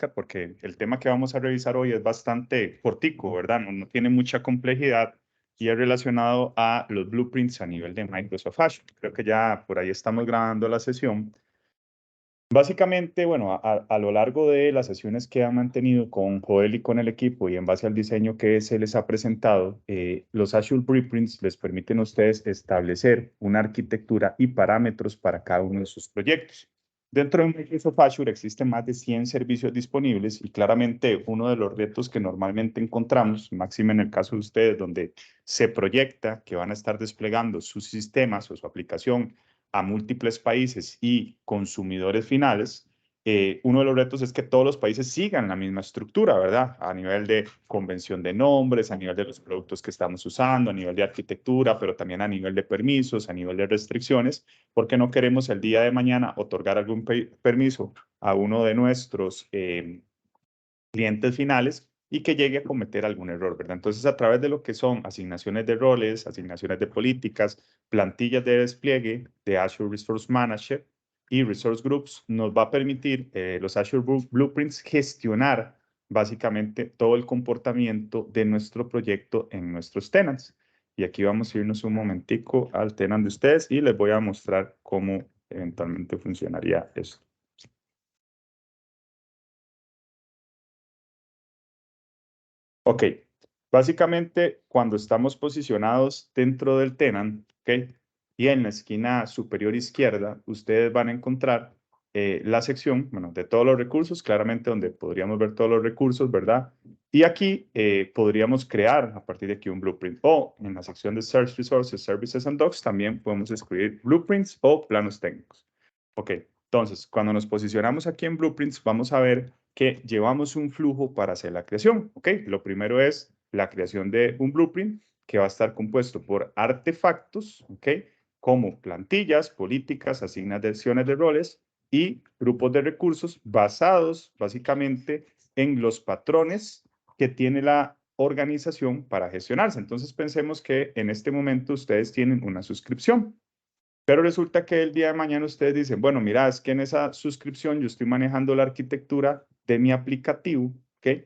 Oscar, porque el tema que vamos a revisar hoy es bastante cortico, ¿verdad? No tiene mucha complejidad y es relacionado a los blueprints a nivel de Microsoft Azure. Creo que ya por ahí estamos grabando la sesión. Básicamente, bueno, a lo largo de las sesiones que han mantenido con Joel y con el equipo y en base al diseño que se les ha presentado, los Azure Blueprints les permiten a ustedes establecer una arquitectura y parámetros para cada uno de sus proyectos. Dentro de Microsoft Azure existen más de 100 servicios disponibles y claramente uno de los retos que normalmente encontramos, máximo en el caso de ustedes, donde se proyecta que van a estar desplegando sus sistemas o su aplicación a múltiples países y consumidores finales, uno de los retos es que todos los países sigan la misma estructura, ¿verdad? A nivel de convención de nombres, a nivel de los productos que estamos usando, a nivel de arquitectura, pero también a nivel de permisos, a nivel de restricciones, porque no queremos el día de mañana otorgar algún permiso a uno de nuestros clientes finales y que llegue a cometer algún error, ¿verdad? Entonces, a través de lo que son asignaciones de roles, asignaciones de políticas, plantillas de despliegue de Azure Resource Manager y Resource Groups, nos va a permitir los Azure Blueprints gestionar básicamente todo el comportamiento de nuestro proyecto en nuestros tenants. Y aquí vamos a irnos un momentico al tenant de ustedes y les voy a mostrar cómo eventualmente funcionaría esto. Ok, básicamente cuando estamos posicionados dentro del tenant, ok, y en la esquina superior izquierda, ustedes van a encontrar la sección, bueno, de todos los recursos, claramente donde podríamos ver todos los recursos, ¿verdad? Y aquí podríamos crear a partir de aquí un blueprint. O en la sección de Search Resources, Services and Docs también podemos escribir blueprints o planos técnicos. Ok, entonces, cuando nos posicionamos aquí en Blueprints, vamos a ver que llevamos un flujo para hacer la creación. Ok, lo primero es la creación de un Blueprint que va a estar compuesto por artefactos, ok, como plantillas, políticas, asignaciones de roles y grupos de recursos basados básicamente en los patrones que tiene la organización para gestionarse. Entonces, pensemos que en este momento ustedes tienen una suscripción. Pero resulta que el día de mañana ustedes dicen, bueno, mira, es que en esa suscripción yo estoy manejando la arquitectura de mi aplicativo, ¿ok?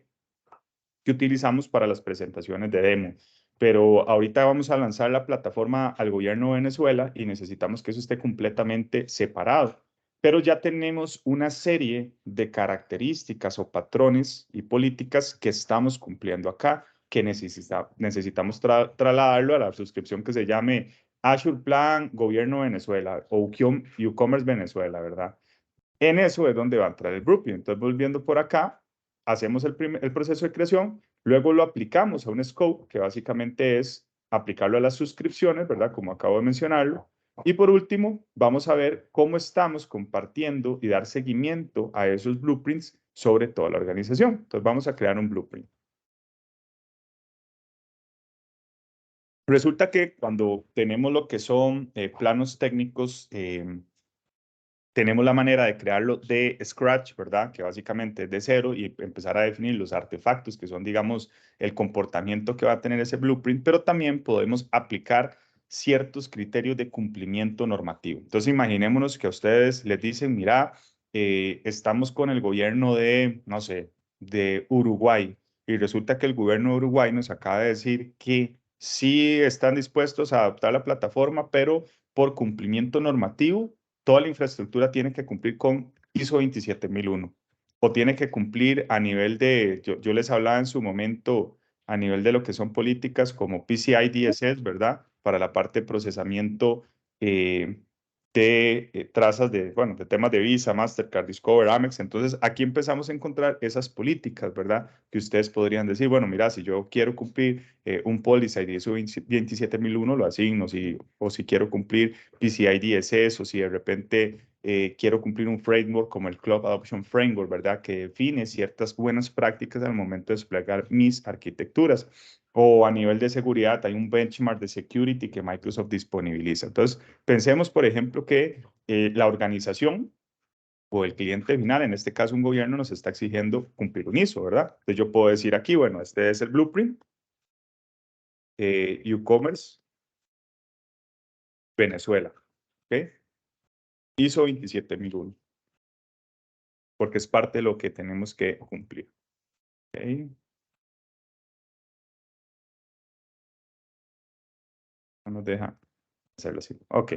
Que utilizamos para las presentaciones de demo. Pero ahorita vamos a lanzar la plataforma al gobierno de Venezuela y necesitamos que eso esté completamente separado. Pero ya tenemos una serie de características o patrones y políticas que estamos cumpliendo acá, que necesitamos trasladarlo a la suscripción que se llame Azure Plan Gobierno Venezuela o UCommerce Venezuela, ¿verdad? En eso es donde va a entrar el Blueprint. Entonces, volviendo por acá, hacemos el proceso de creación, luego lo aplicamos a un scope, que básicamente es aplicarlo a las suscripciones, ¿verdad? Como acabo de mencionarlo. Y por último, vamos a ver cómo estamos compartiendo y dar seguimiento a esos blueprints sobre toda la organización. Entonces, vamos a crear un blueprint. Resulta que cuando tenemos lo que son planos técnicos, tenemos la manera de crearlo de scratch, ¿verdad? Que básicamente es de cero y empezar a definir los artefactos que son, digamos, el comportamiento que va a tener ese blueprint, pero también podemos aplicar ciertos criterios de cumplimiento normativo. Entonces, imaginémonos que a ustedes les dicen, mira, estamos con el gobierno de, no sé, de Uruguay, y resulta que el gobierno de Uruguay nos acaba de decir que sí están dispuestos a adoptar la plataforma, pero por cumplimiento normativo toda la infraestructura tiene que cumplir con ISO 27001 o tiene que cumplir a nivel de, yo les hablaba en su momento, a nivel de lo que son políticas como PCI DSS, ¿verdad? Para la parte de procesamiento de trazas de, bueno, de temas de Visa, Mastercard, Discover, Amex. Entonces, aquí empezamos a encontrar esas políticas, ¿verdad? Que ustedes podrían decir, bueno, mira, si yo quiero cumplir un policy de ISO 27001, lo asigno, o si quiero cumplir PCI DSS, o si de repente quiero cumplir un framework como el Cloud Adoption Framework, ¿verdad? Que define ciertas buenas prácticas al momento de desplegar mis arquitecturas. O a nivel de seguridad, hay un benchmark de security que Microsoft disponibiliza. Entonces, pensemos, por ejemplo, que la organización o el cliente final, en este caso un gobierno, nos está exigiendo cumplir un ISO, ¿verdad? Entonces yo puedo decir aquí, bueno, este es el blueprint, UCommerce, Venezuela, ¿ok? ISO 27001. porque es parte de lo que tenemos que cumplir. ¿Okay? No nos deja hacerlo así. Ok.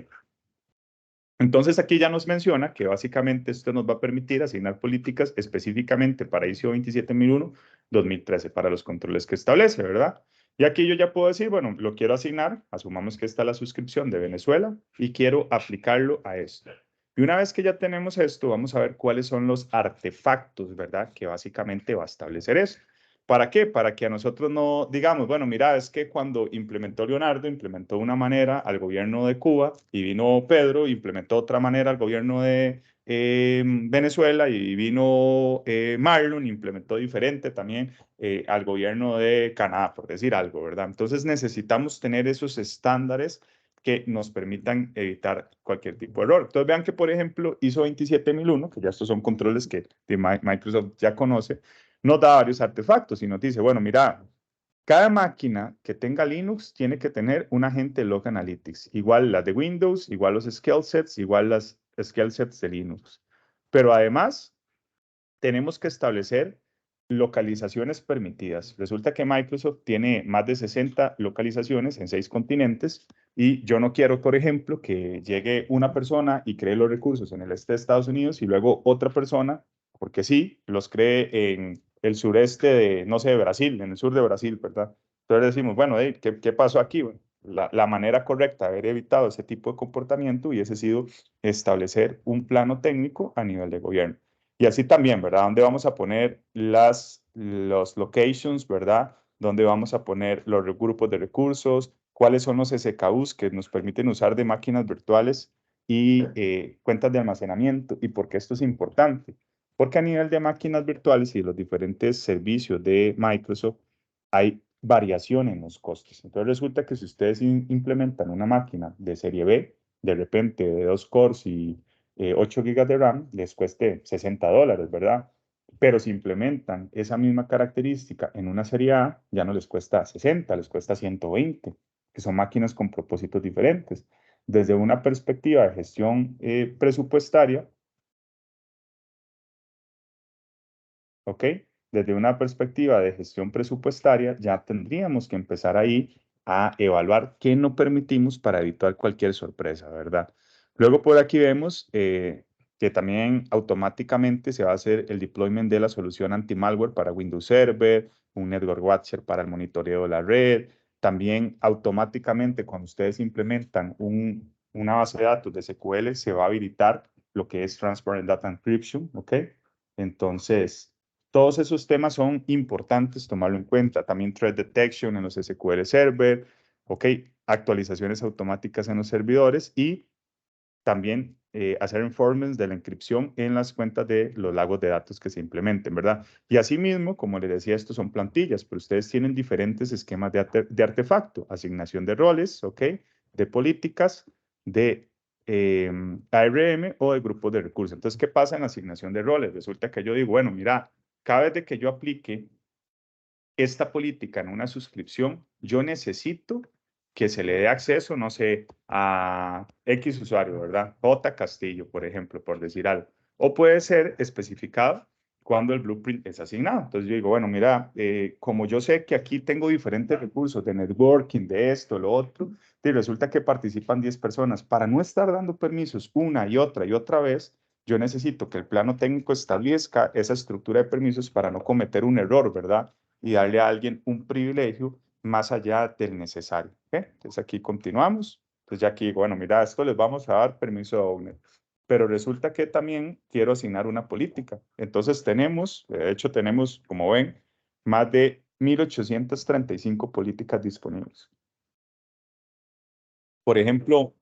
Entonces aquí ya nos menciona que básicamente esto nos va a permitir asignar políticas específicamente para ISO 27001-2013 para los controles que establece, ¿verdad? Y aquí yo ya puedo decir, bueno, lo quiero asignar, asumamos que está la suscripción de Venezuela y quiero aplicarlo a esto. Y una vez que ya tenemos esto, vamos a ver cuáles son los artefactos, ¿verdad? Que básicamente va a establecer eso. ¿Para qué? Para que a nosotros no digamos, bueno, mira, es que cuando implementó Leonardo, implementó una manera al gobierno de Cuba y vino Pedro, implementó otra manera al gobierno de Venezuela y vino Marlon, implementó diferente también al gobierno de Canadá, por decir algo, ¿verdad? Entonces necesitamos tener esos estándares que nos permitan evitar cualquier tipo de error. Entonces vean que, por ejemplo, ISO 27001, que ya estos son controles que Microsoft ya conoce, nos da varios artefactos y nos dice, bueno, mira, cada máquina que tenga Linux tiene que tener un agente Log Analytics, igual las de Windows, igual los scale sets, igual las scale sets de Linux. Pero además, tenemos que establecer localizaciones permitidas. Resulta que Microsoft tiene más de 60 localizaciones en 6 continentes y yo no quiero, por ejemplo, que llegue una persona y cree los recursos en el este de Estados Unidos y luego otra persona, porque sí, los cree en el sureste de, no sé, de Brasil, en el sur de Brasil, ¿verdad? Entonces decimos, bueno, hey, ¿qué pasó aquí? Bueno, la manera correcta de haber evitado ese tipo de comportamiento hubiese sido establecer un plano técnico a nivel de gobierno. Y así también, ¿verdad? ¿Dónde vamos a poner los locations, ¿verdad? ¿Dónde vamos a poner los grupos de recursos? ¿Cuáles son los SKUs que nos permiten usar de máquinas virtuales y cuentas de almacenamiento? ¿Y por qué esto es importante? Porque a nivel de máquinas virtuales y los diferentes servicios de Microsoft hay variación en los costos. Entonces resulta que si ustedes implementan una máquina de serie B, de repente de 2 cores y 8 gigas de RAM, les cueste $60, ¿verdad? Pero si implementan esa misma característica en una serie A, ya no les cuesta 60, les cuesta 120, que son máquinas con propósitos diferentes. Desde una perspectiva de gestión presupuestaria, ¿ok? Desde una perspectiva de gestión presupuestaria, ya tendríamos que empezar ahí a evaluar qué no permitimos para evitar cualquier sorpresa, ¿verdad? Luego por aquí vemos que también automáticamente se va a hacer el deployment de la solución anti-malware para Windows Server, un Network Watcher para el monitoreo de la red. También automáticamente cuando ustedes implementan una base de datos de SQL, se va a habilitar lo que es Transparent Data Encryption, ¿ok? Entonces, todos esos temas son importantes tomarlo en cuenta. También threat detection en los SQL Server, ok, actualizaciones automáticas en los servidores y también hacer informes de la encripción en las cuentas de los lagos de datos que se implementen, ¿verdad? Y asimismo, como les decía, estos son plantillas, pero ustedes tienen diferentes esquemas de artefacto, asignación de roles, ok, de políticas, de ARM o de grupos de recursos. Entonces, ¿qué pasa en la asignación de roles? Resulta que yo digo, bueno, mira, cada vez de que yo aplique esta política en una suscripción, yo necesito que se le dé acceso, no sé, a X usuario, ¿verdad? J. Castillo, por ejemplo, por decir algo. O puede ser especificado cuando el blueprint es asignado. Entonces yo digo, bueno, mira, como yo sé que aquí tengo diferentes recursos de networking, de esto, lo otro, y resulta que participan 10 personas. Para no estar dando permisos una y otra vez, yo necesito que el plano técnico establezca esa estructura de permisos para no cometer un error, ¿verdad? Y darle a alguien un privilegio más allá del necesario. ¿Ok? Entonces aquí continuamos. Entonces ya aquí digo, bueno, mira, esto les vamos a dar permiso de owner. Pero resulta que también quiero asignar una política. Entonces tenemos, de hecho tenemos, como ven, más de 1835 políticas disponibles. Por ejemplo,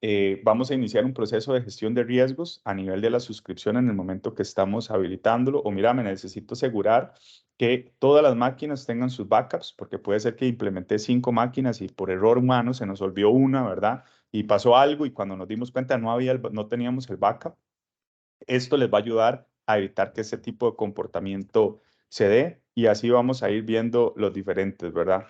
vamos a iniciar un proceso de gestión de riesgos a nivel de la suscripción en el momento que estamos habilitándolo. O mira, me necesito asegurar que todas las máquinas tengan sus backups, porque puede ser que implementé 5 máquinas y por error humano se nos olvidó una, ¿verdad? Y pasó algo y cuando nos dimos cuenta no teníamos el backup. Esto les va a ayudar a evitar que ese tipo de comportamiento se dé y así vamos a ir viendo los diferentes, ¿verdad?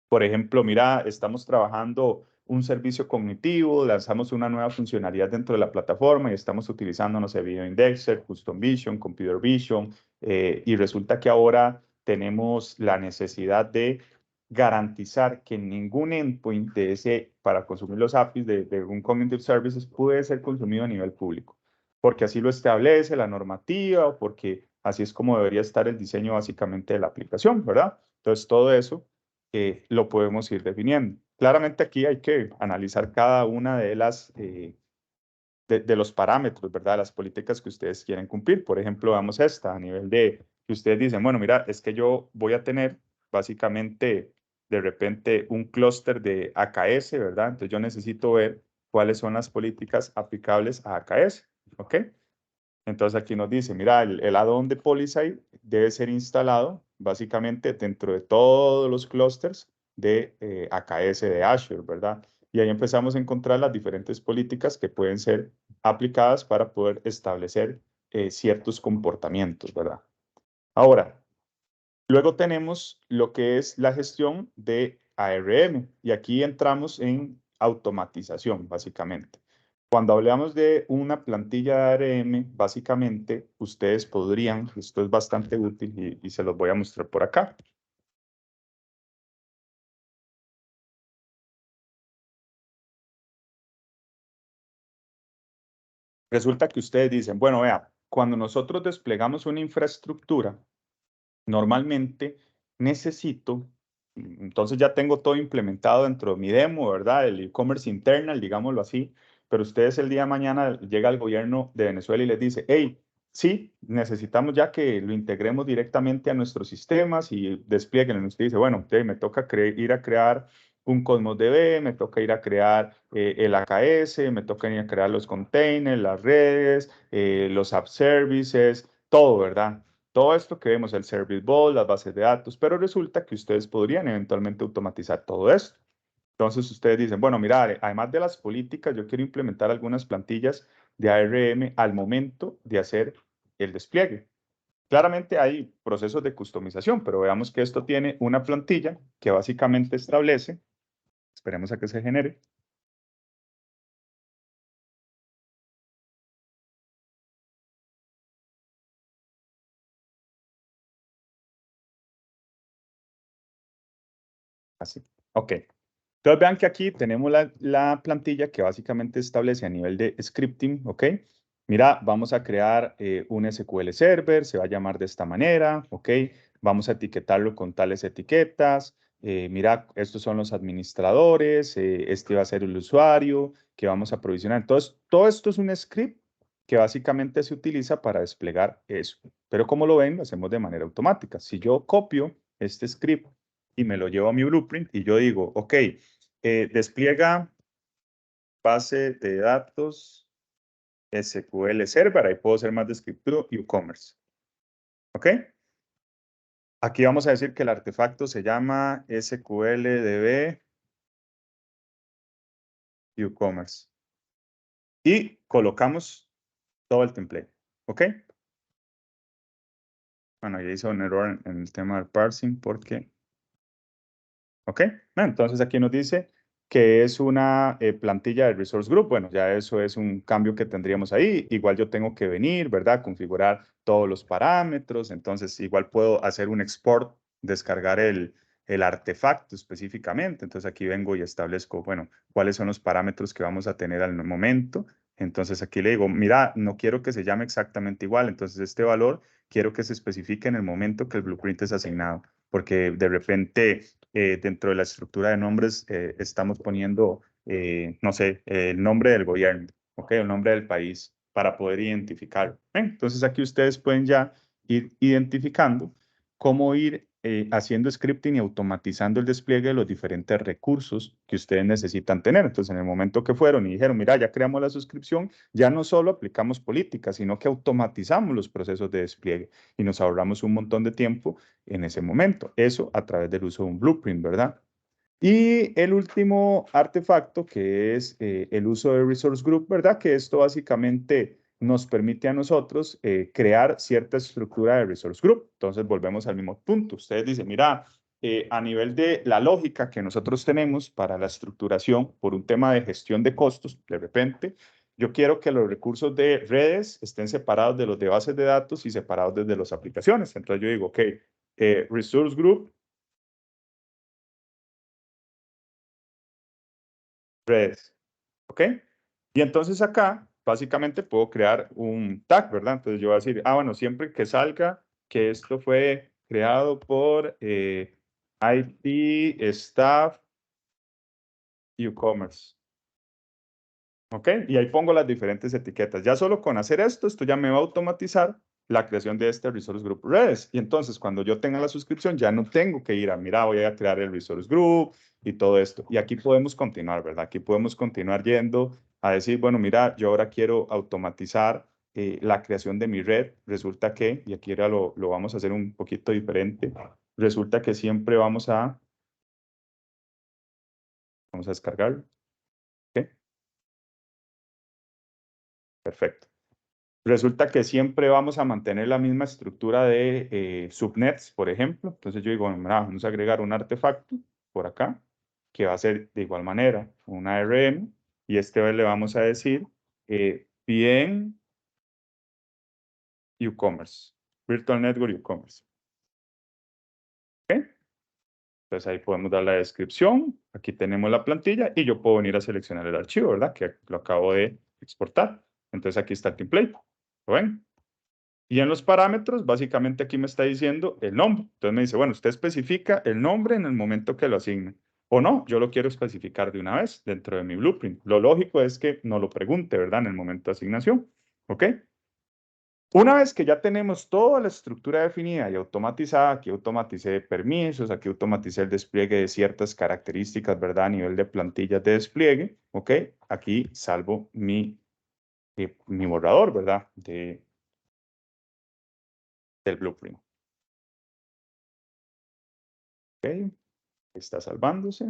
Por ejemplo, mira, estamos trabajando un servicio cognitivo, lanzamos una nueva funcionalidad dentro de la plataforma y estamos utilizando, no sé, Video Indexer, Custom Vision, Computer Vision, y resulta que ahora tenemos la necesidad de garantizar que ningún endpoint de ese, para consumir los APIs de un Cognitive Services puede ser consumido a nivel público, porque así lo establece la normativa o porque así es como debería estar el diseño básicamente de la aplicación, ¿verdad? Entonces, todo eso lo podemos ir definiendo. Claramente aquí hay que analizar cada una de las de los parámetros, ¿verdad? Las políticas que ustedes quieren cumplir. Por ejemplo, vamos a esta, a nivel de que ustedes dicen, bueno, mira, es que yo voy a tener básicamente de repente un clúster de AKS, ¿verdad? Entonces yo necesito ver cuáles son las políticas aplicables a AKS, ¿ok? Entonces aquí nos dice, mira, el add-on de Polysite debe ser instalado básicamente dentro de todos los clústeres de AKS de Azure, ¿verdad? Y ahí empezamos a encontrar las diferentes políticas que pueden ser aplicadas para poder establecer ciertos comportamientos, ¿verdad? Ahora, luego tenemos lo que es la gestión de ARM y aquí entramos en automatización, básicamente. Cuando hablamos de una plantilla de ARM, básicamente ustedes podrían, esto es bastante útil y se los voy a mostrar por acá. Resulta que ustedes dicen, bueno, vea, cuando nosotros desplegamos una infraestructura, normalmente necesito, entonces ya tengo todo implementado dentro de mi demo, ¿verdad? El e-commerce internal, digámoslo así, pero ustedes el día de mañana llega el gobierno de Venezuela y les dice, hey, sí, necesitamos ya que lo integremos directamente a nuestros sistemas y desplieguen. Usted dice, bueno, me toca ir a crear un Cosmos DB, me toca ir a crear el AKS, me toca ir a crear los containers, las redes, los app services, todo, ¿verdad? Todo esto que vemos, el Service Bus, las bases de datos, pero resulta que ustedes podrían eventualmente automatizar todo esto. Entonces ustedes dicen, bueno, mira, además de las políticas, yo quiero implementar algunas plantillas de ARM al momento de hacer el despliegue. Claramente hay procesos de customización, pero veamos que esto tiene una plantilla que básicamente establece, esperemos a que se genere. Así. Ok. Entonces vean que aquí tenemos la plantilla que básicamente establece a nivel de scripting, ¿ok? Mira, vamos a crear un SQL Server, se va a llamar de esta manera, ¿ok? Vamos a etiquetarlo con tales etiquetas. Mira, estos son los administradores, este va a ser el usuario que vamos a provisionar. Entonces, todo esto es un script que básicamente se utiliza para desplegar eso. Pero como lo ven, lo hacemos de manera automática. Si yo copio este script y me lo llevo a mi blueprint y yo digo, ok, despliega base de datos SQL Server, ahí puedo ser más descriptivo, y e-commerce. ¿Ok? Aquí vamos a decir que el artefacto se llama SQLDB e-commerce. Y colocamos todo el template. ¿Ok? Bueno, ya hizo un error en el tema del parsing porque... ¿Ok? Entonces aquí nos dice que es una plantilla de Resource Group. Bueno, ya eso es un cambio que tendríamos ahí. Igual yo tengo que venir, ¿verdad? Configurar todos los parámetros. Entonces, igual puedo hacer un export, descargar el artefacto específicamente. Entonces, aquí vengo y establezco, bueno, cuáles son los parámetros que vamos a tener al momento. Entonces, aquí le digo, mira, no quiero que se llame exactamente igual. Entonces, este valor quiero que se especifique en el momento que el blueprint es asignado. Porque de repente dentro de la estructura de nombres estamos poniendo, no sé, el nombre del gobierno, ¿ok? El nombre del país para poder identificarlo. Entonces aquí ustedes pueden ya ir identificando cómo ir haciendo scripting y automatizando el despliegue de los diferentes recursos que ustedes necesitan tener. Entonces, en el momento que fueron y dijeron, mira, ya creamos la suscripción, ya no solo aplicamos políticas, sino que automatizamos los procesos de despliegue y nos ahorramos un montón de tiempo en ese momento. Eso a través del uso de un blueprint, ¿verdad? Y el último artefacto, que es el uso de Resource Group, ¿verdad? Que esto básicamente nos permite a nosotros crear cierta estructura de Resource Group. Entonces, volvemos al mismo punto. Ustedes dicen, mira, a nivel de la lógica que nosotros tenemos para la estructuración por un tema de gestión de costos, de repente, yo quiero que los recursos de redes estén separados de los de bases de datos y separados desde las aplicaciones. Entonces yo digo, ok, Resource Group, redes, ¿ok? Y entonces acá, básicamente, puedo crear un tag, ¿verdad? Entonces yo voy a decir, bueno, siempre que salga que esto fue creado por IT, Staff y e-commerce. ¿Ok? Y ahí pongo las diferentes etiquetas. Ya solo con hacer esto ya me va a automatizar la creación de este Resource Group Redes. Y entonces, cuando yo tenga la suscripción, ya no tengo que ir a, mira, voy a crear el Resource Group y todo esto. Y aquí podemos continuar, ¿verdad? Aquí podemos continuar yendo a decir, bueno, mira, yo ahora quiero automatizar la creación de mi red. Resulta que, y aquí ahora lo vamos a hacer un poquito diferente, resulta que siempre vamos a descargar. ¿Ok? Perfecto. Resulta que siempre vamos a mantener la misma estructura de subnets, por ejemplo. Entonces yo digo, bueno, mira, vamos a agregar un artefacto por acá, que va a ser de igual manera una ARM, y le vamos a decir bien UCommerce, Virtual Network UCommerce. ¿Ok? Entonces ahí podemos dar la descripción, aquí tenemos la plantilla y yo puedo venir a seleccionar el archivo, ¿verdad? Que lo acabo de exportar. Entonces aquí está el template. ¿Lo ven? Y en los parámetros, básicamente aquí me está diciendo el nombre. Entonces me dice, bueno, usted especifica el nombre en el momento que lo asigne. O no, yo lo quiero especificar de una vez dentro de mi blueprint. Lo lógico es que no lo pregunte, ¿verdad? En el momento de asignación. ¿Ok? Una vez que ya tenemos toda la estructura definida y automatizada, aquí automaticé permisos, aquí automaticé el despliegue de ciertas características, ¿verdad? A nivel de plantillas de despliegue, ¿ok? Aquí salvo mi borrador, ¿verdad? Del blueprint. ¿Ok? Está salvándose.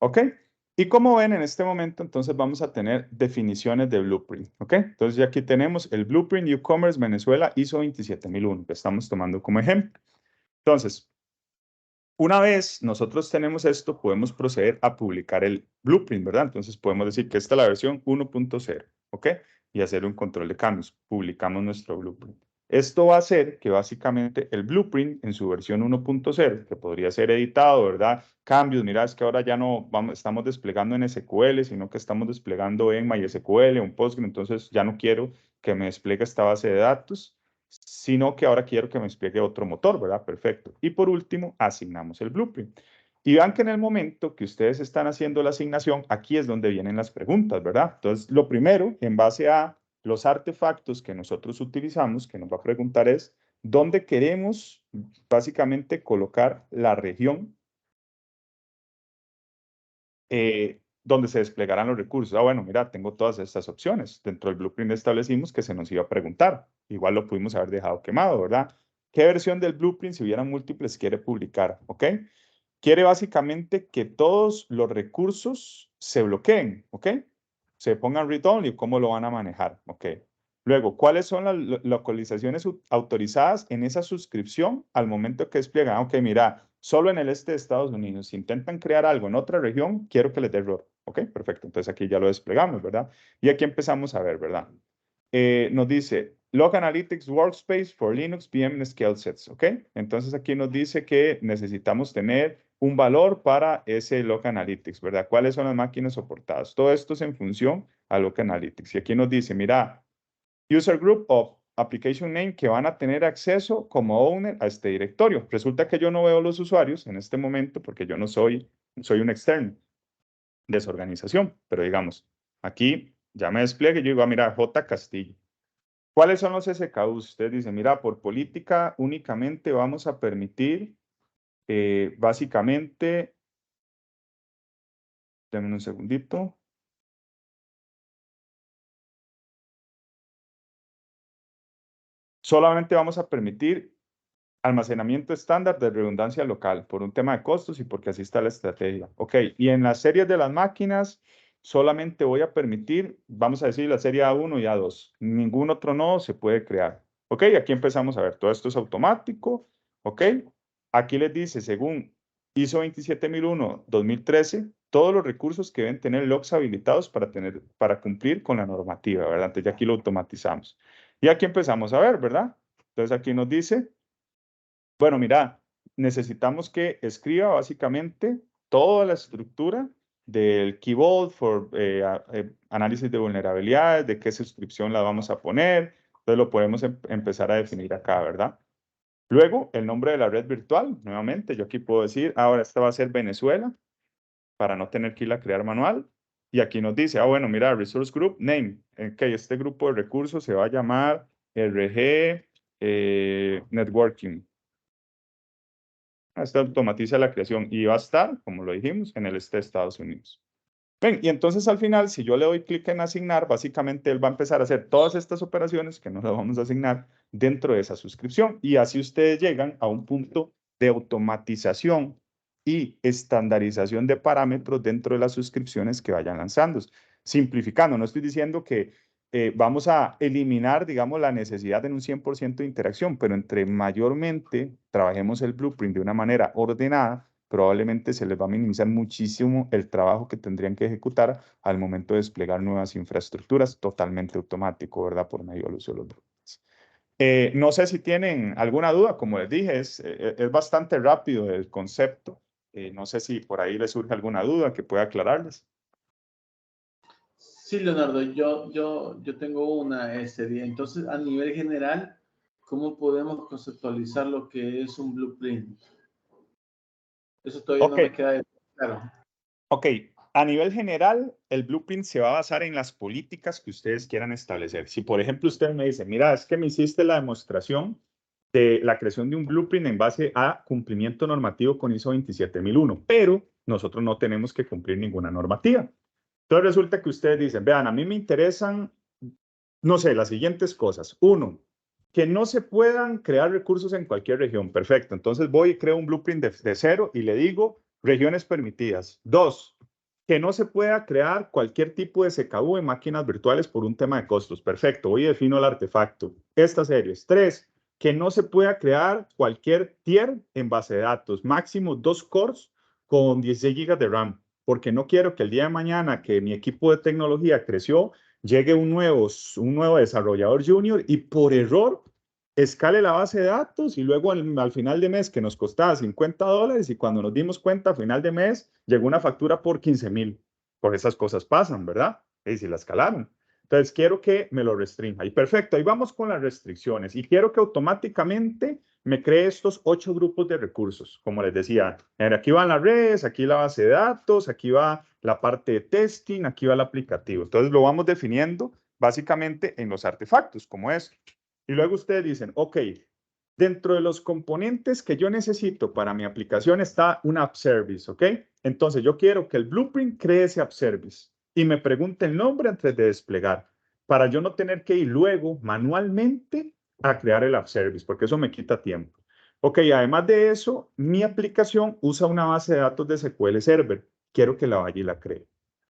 ¿Ok? Y como ven en este momento, entonces vamos a tener definiciones de blueprint. ¿Ok? Entonces ya aquí tenemos el blueprint e-commerce Venezuela ISO 27001, que estamos tomando como ejemplo. Entonces, una vez nosotros tenemos esto, podemos proceder a publicar el blueprint, ¿verdad? Entonces podemos decir que esta es la versión 1.0, ¿ok? Y hacer un control de cambios. Publicamos nuestro blueprint. Esto va a hacer que básicamente el blueprint en su versión 1.0, que podría ser editado, ¿verdad? Cambios, mira, es que ahora ya no estamos desplegando en SQL, sino que estamos desplegando en MySQL, un Postgre, entonces ya no quiero que me despliegue esta base de datos, sino que ahora quiero que me despliegue otro motor, ¿verdad? Perfecto. Y por último, asignamos el blueprint. Y vean que en el momento que ustedes están haciendo la asignación, aquí es donde vienen las preguntas, ¿verdad? Entonces, lo primero, en base a los artefactos que nosotros utilizamos, que nos va a preguntar es, ¿dónde queremos básicamente colocar la región donde se desplegarán los recursos? Bueno, mira, tengo todas estas opciones. Dentro del blueprint establecimos que se nos iba a preguntar. Igual lo pudimos haber dejado quemado, ¿verdad? ¿Qué versión del blueprint, si hubieran múltiples, quiere publicar? ¿Ok? Quiere básicamente que todos los recursos se bloqueen, ¿ok? Se pongan read-only, ¿cómo lo van a manejar? ¿Ok? Luego, ¿cuáles son las localizaciones autorizadas en esa suscripción al momento que despliegan? Ok, mira, solo en el este de Estados Unidos. Si intentan crear algo en otra región, quiero que les dé error. Ok, perfecto. Entonces aquí ya lo desplegamos, ¿verdad? Y aquí empezamos a ver, ¿verdad? Nos dice Log Analytics Workspace for Linux VM Scale Sets, ¿ok? Entonces aquí nos dice que necesitamos tener un valor para ese Log Analytics, ¿verdad? ¿Cuáles son las máquinas soportadas? Todo esto es en función a Log Analytics. Y aquí nos dice, mira, User Group of Application Name que van a tener acceso como owner a este directorio. Resulta que yo no veo los usuarios en este momento porque yo no soy un externo de esa organización, pero digamos, aquí ya me despliegue, yo digo, mira, J. Castillo. ¿Cuáles son los SKUs? Usted dice, mira, por política únicamente vamos a permitir, básicamente, denme un segundito, solamente vamos a permitir almacenamiento estándar de redundancia local, por un tema de costos y porque así está la estrategia. Ok, y en las series de las máquinas, solamente voy a permitir, vamos a decir, la serie A1 y A2. Ningún otro nodo se puede crear. Ok, aquí empezamos a ver, todo esto es automático. Ok, aquí les dice, según ISO 27001-2013, todos los recursos que deben tener logs habilitados para cumplir con la normativa, ¿verdad? Entonces ya aquí lo automatizamos. Y aquí empezamos a ver, ¿verdad? Entonces aquí nos dice, bueno, mira, necesitamos que escriba básicamente toda la estructura del Key Vault for análisis de vulnerabilidades, de qué suscripción la vamos a poner. Entonces lo podemos empezar a definir acá, ¿verdad? Luego, el nombre de la red virtual, nuevamente, yo aquí puedo decir, ahora esta va a ser Venezuela, para no tener que ir a crear manual. Y aquí nos dice, bueno, mira, Resource Group Name, que este grupo de recursos se va a llamar RG Networking. Esta automatiza la creación y va a estar, como lo dijimos, en el este de Estados Unidos. Ven, y entonces al final, si yo le doy clic en asignar, básicamente él va a empezar a hacer todas estas operaciones que nos las vamos a asignar dentro de esa suscripción. Y así ustedes llegan a un punto de automatización y estandarización de parámetros dentro de las suscripciones que vayan lanzando. Simplificando, no estoy diciendo que vamos a eliminar, digamos, la necesidad en un 100% de interacción, pero entre mayormente trabajemos el blueprint de una manera ordenada, probablemente se les va a minimizar muchísimo el trabajo que tendrían que ejecutar al momento de desplegar nuevas infraestructuras totalmente automático, ¿verdad? Por medio del uso de los blueprints. No sé si tienen alguna duda, como les dije, es bastante rápido el concepto. No sé si por ahí les surge alguna duda que pueda aclararles. Sí, Leonardo, yo tengo una ese día. Entonces, a nivel general, ¿cómo podemos conceptualizar lo que es un blueprint? Eso todavía no me queda claro. Ok, a nivel general, el blueprint se va a basar en las políticas que ustedes quieran establecer. Si, por ejemplo, usted me dice, mira, es que me hiciste la demostración de la creación de un blueprint en base a cumplimiento normativo con ISO 27001, pero nosotros no tenemos que cumplir ninguna normativa. Entonces resulta que ustedes dicen, vean, a mí me interesan, no sé, las siguientes cosas. Uno, que no se puedan crear recursos en cualquier región. Perfecto. Entonces voy y creo un blueprint de cero y le digo regiones permitidas. Dos, que no se pueda crear cualquier tipo de CKU en máquinas virtuales por un tema de costos. Perfecto. Voy y defino el artefacto. Estas series. Tres, que no se pueda crear cualquier tier en base de datos. Máximo 2 cores con 16 GB de RAM. Porque no quiero que el día de mañana que mi equipo de tecnología creció, llegue un nuevo desarrollador junior y por error escale la base de datos y luego al final de mes que nos costaba $50 y cuando nos dimos cuenta a final de mes llegó una factura por 15,000. Por esas cosas pasan, ¿verdad? Y si la escalaron. Entonces quiero que me lo restrinja. Y perfecto, ahí vamos con las restricciones. Y quiero que automáticamente me cree estos 8 grupos de recursos. Como les decía, aquí van las redes, aquí la base de datos, aquí va la parte de testing, aquí va el aplicativo. Entonces lo vamos definiendo básicamente en los artefactos, como es. Y luego ustedes dicen, ok, dentro de los componentes que yo necesito para mi aplicación está un app service, ¿ok? Entonces yo quiero que el blueprint cree ese app service y me pregunte el nombre antes de desplegar, para yo no tener que ir luego manualmente a crear el app service, porque eso me quita tiempo. Ok, además de eso, mi aplicación usa una base de datos de SQL Server. Quiero que la vaya y la cree.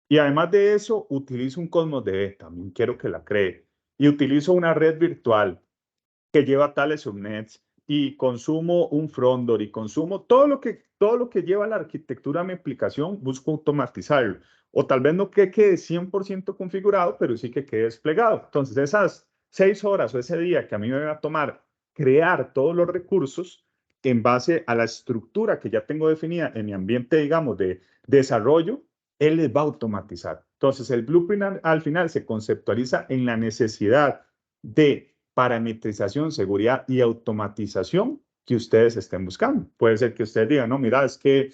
Y además de eso, utilizo un Cosmos DB, también quiero que la cree. Y utilizo una red virtual que lleva tales subnets y consumo un frontdoor y consumo todo lo que lleva la arquitectura a mi aplicación, busco automatizarlo. O tal vez no que quede 100% configurado, pero sí que quede desplegado. Entonces, esas 6 horas o ese día que a mí me va a tomar crear todos los recursos en base a la estructura que ya tengo definida en mi ambiente, digamos, de desarrollo, él les va a automatizar. Entonces, el blueprint al final se conceptualiza en la necesidad de parametrización, seguridad y automatización que ustedes estén buscando. Puede ser que ustedes digan, no, mira, es que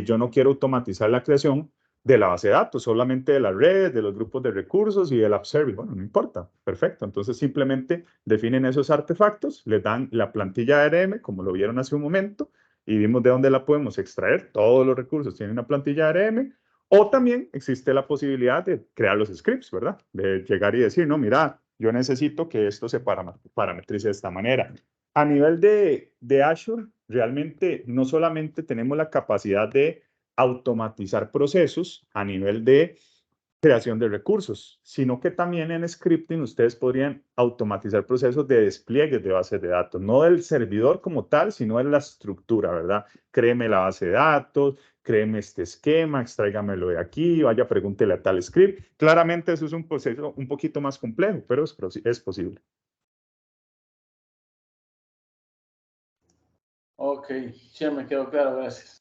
yo no quiero automatizar la creación de la base de datos, solamente de las redes, de los grupos de recursos y del app service. Bueno, no importa, perfecto. Entonces simplemente definen esos artefactos, les dan la plantilla ARM, como lo vieron hace un momento, y vimos de dónde la podemos extraer. Todos los recursos tienen una plantilla ARM. O también existe la posibilidad de crear los scripts, ¿verdad? De llegar y decir, no, mira, yo necesito que esto se parametrice de esta manera. a nivel de Azure, realmente no solamente tenemos la capacidad de automatizar procesos a nivel de creación de recursos, sino que también en scripting ustedes podrían automatizar procesos de despliegue de bases de datos, no del servidor como tal, sino de la estructura, ¿verdad? Créeme la base de datos, créeme este esquema, extráigamelo de aquí, vaya, pregúntele a tal script. Claramente eso es un proceso un poquito más complejo, pero es posible. Ok, sí, me quedó claro, gracias.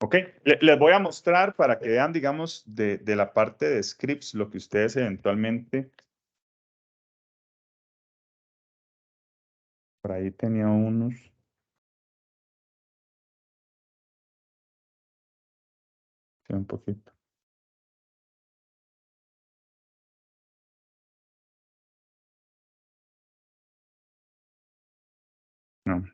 Ok, les voy a mostrar para que vean, digamos, de la parte de scripts, lo que ustedes eventualmente... Por ahí tenía unos... Sí, un poquito. No,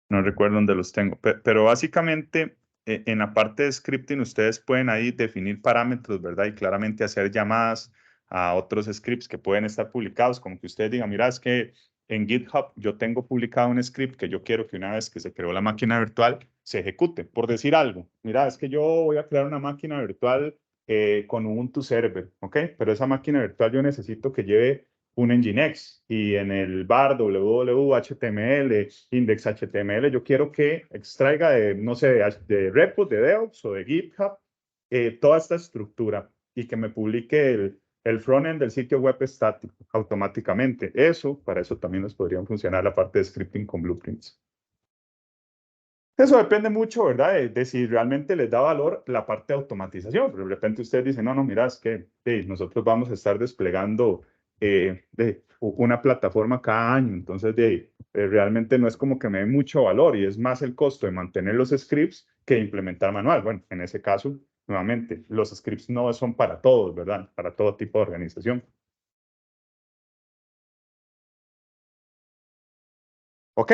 no recuerdo dónde los tengo, pero básicamente en la parte de scripting ustedes pueden ahí definir parámetros, ¿verdad? Y claramente hacer llamadas a otros scripts que pueden estar publicados, como que ustedes digan, mira, es que en GitHub yo tengo publicado un script que yo quiero que una vez que se creó la máquina virtual se ejecute, por decir algo. Mira, es que yo voy a crear una máquina virtual con Ubuntu Server, ¿ok? Pero esa máquina virtual yo necesito que lleve un Nginx y en el var www, HTML, index HTML, yo quiero que extraiga de, no sé, de repos, de DevOps o de GitHub, toda esta estructura y que me publique el frontend del sitio web estático automáticamente. Eso, para eso también nos podrían funcionar la parte de scripting con blueprints. Eso depende mucho, ¿verdad? De si realmente les da valor la parte de automatización. Pero de repente ustedes dicen, no, no, mira, es que nosotros vamos a estar desplegando una plataforma cada año. Entonces, realmente no es como que me dé mucho valor y es más el costo de mantener los scripts que implementar manual. Bueno, en ese caso, nuevamente, los scripts no son para todos, ¿verdad? Para todo tipo de organización. ¿Ok?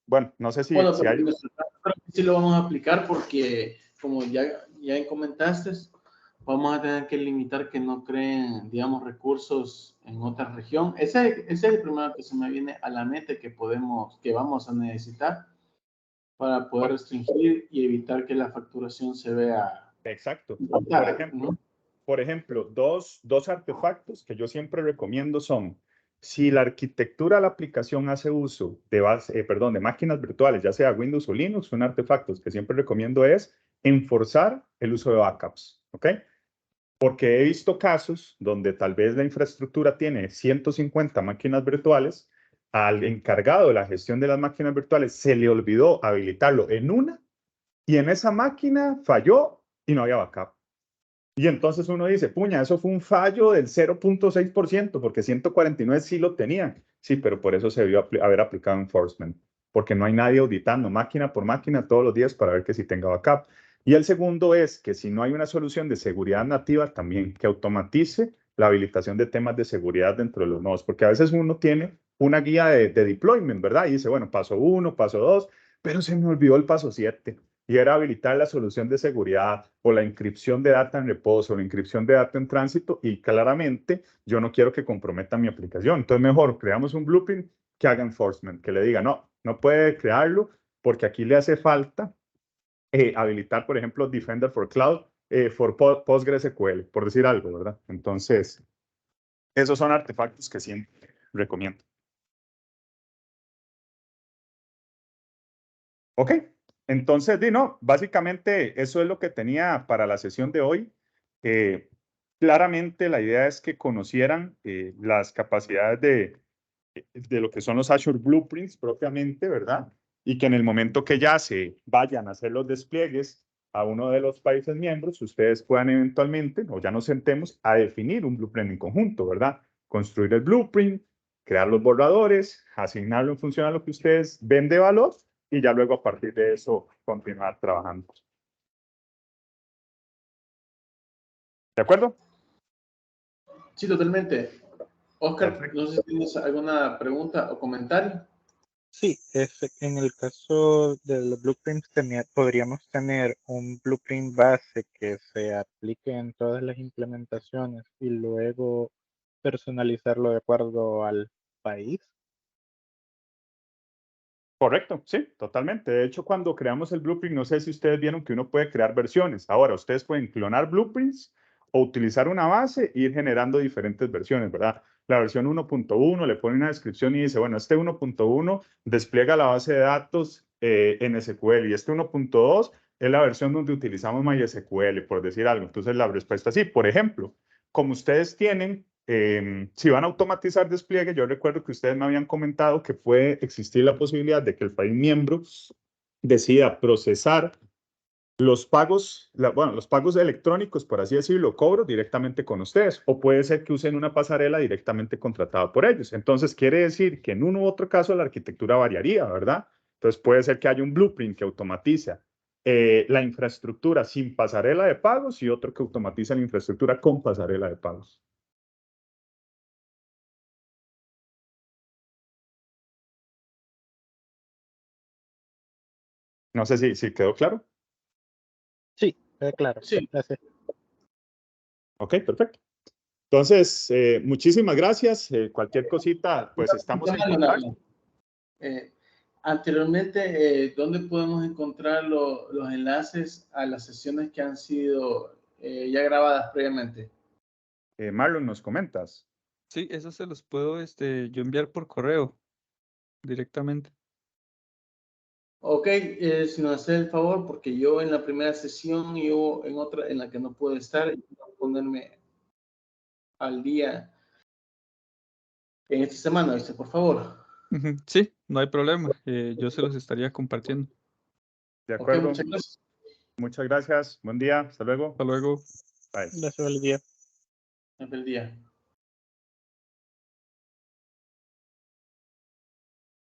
Bueno, no sé Bueno, si pero hay... en nuestro caso creo que sí lo vamos a aplicar porque, como ya comentaste, vamos a tener que limitar que no creen, digamos, recursos en otra región. Ese es el primero que se me viene a la mente que vamos a necesitar para poder restringir y evitar que la facturación se vea Exacto. impactada, ¿no? Por ejemplo, dos artefactos que yo siempre recomiendo son, si la arquitectura de la aplicación hace uso de, de máquinas virtuales, ya sea Windows o Linux, son artefactos que siempre recomiendo es enforzar el uso de backups, ¿ok? Porque he visto casos donde tal vez la infraestructura tiene 150 máquinas virtuales, al encargado de la gestión de las máquinas virtuales se le olvidó habilitarlo en una y en esa máquina falló y no había backup. Y entonces uno dice, puña, eso fue un fallo del 0.6%, porque 149 sí lo tenían. Sí, pero por eso se debió haber aplicado enforcement, porque no hay nadie auditando máquina por máquina todos los días para ver que si tenga backup. Y el segundo es que si no hay una solución de seguridad nativa, también que automatice la habilitación de temas de seguridad dentro de los nodos, porque a veces uno tiene una guía de deployment, ¿verdad? Y dice, bueno, paso 1, paso 2, pero se me olvidó el paso 7 y era habilitar la solución de seguridad o la inscripción de data en reposo o la inscripción de data en tránsito y claramente yo no quiero que comprometa mi aplicación. Entonces mejor creamos un blueprint que haga enforcement, que le diga, no, no puede crearlo porque aquí le hace falta habilitar, por ejemplo, Defender for Cloud for PostgreSQL, por decir algo, ¿verdad? Entonces, esos son artefactos que siempre recomiendo. Ok, entonces, no, básicamente eso es lo que tenía para la sesión de hoy. Claramente la idea es que conocieran las capacidades de lo que son los Azure Blueprints propiamente, ¿verdad? Y que en el momento que ya se vayan a hacer los despliegues a uno de los países miembros, ustedes puedan eventualmente, o ya nos sentemos a definir un blueprint en conjunto, ¿verdad? Construir el blueprint, crear los borradores, asignarlo en función a lo que ustedes ven de valor y ya luego a partir de eso continuar trabajando. ¿De acuerdo? Sí, totalmente. Oscar, Perfecto. no sé si tienes alguna pregunta o comentario. Sí, en el caso de los blueprints podríamos tener un blueprint base que se aplique en todas las implementaciones y luego personalizarlo de acuerdo al país. Correcto, sí, totalmente. De hecho, cuando creamos el blueprint, no sé si ustedes vieron que uno puede crear versiones. Ahora, ustedes pueden clonar blueprints o utilizar una base e ir generando diferentes versiones, ¿verdad? La versión 1.1 le pone una descripción y dice, bueno, este 1.1 despliega la base de datos en SQL y este 1.2 es la versión donde utilizamos MySQL, por decir algo. Entonces, la respuesta es sí. Por ejemplo, como ustedes tienen si van a automatizar despliegue, yo recuerdo que ustedes me habían comentado que puede existir la posibilidad de que el país miembro decida procesar los pagos, bueno, los pagos electrónicos, por así decirlo, cobros directamente con ustedes, o puede ser que usen una pasarela directamente contratada por ellos. Entonces, quiere decir que en uno u otro caso la arquitectura variaría, ¿verdad? Entonces, puede ser que haya un blueprint que automatiza la infraestructura sin pasarela de pagos y otro que automatiza la infraestructura con pasarela de pagos. No sé si quedó claro. Sí, claro. Sí. Gracias. Ok, perfecto. Entonces, muchísimas gracias. Cualquier cosita, pues estamos en contacto. Anteriormente, ¿dónde podemos encontrar los enlaces a las sesiones que han sido ya grabadas previamente? Marlon, ¿nos comentas? Sí, eso se los puedo yo enviar por correo directamente. Ok, si nos hace el favor, porque yo en la primera sesión y yo en otra en la que no puedo estar, voy a ponerme al día en esta semana, ¿viste? Por favor. Ujú, sí, no hay problema. Yo se los estaría compartiendo. De Ok, acuerdo. muchas gracias. Muchas gracias. Buen día. Hasta luego. Hasta luego. Bye. Gracias, Olivia. Buen día.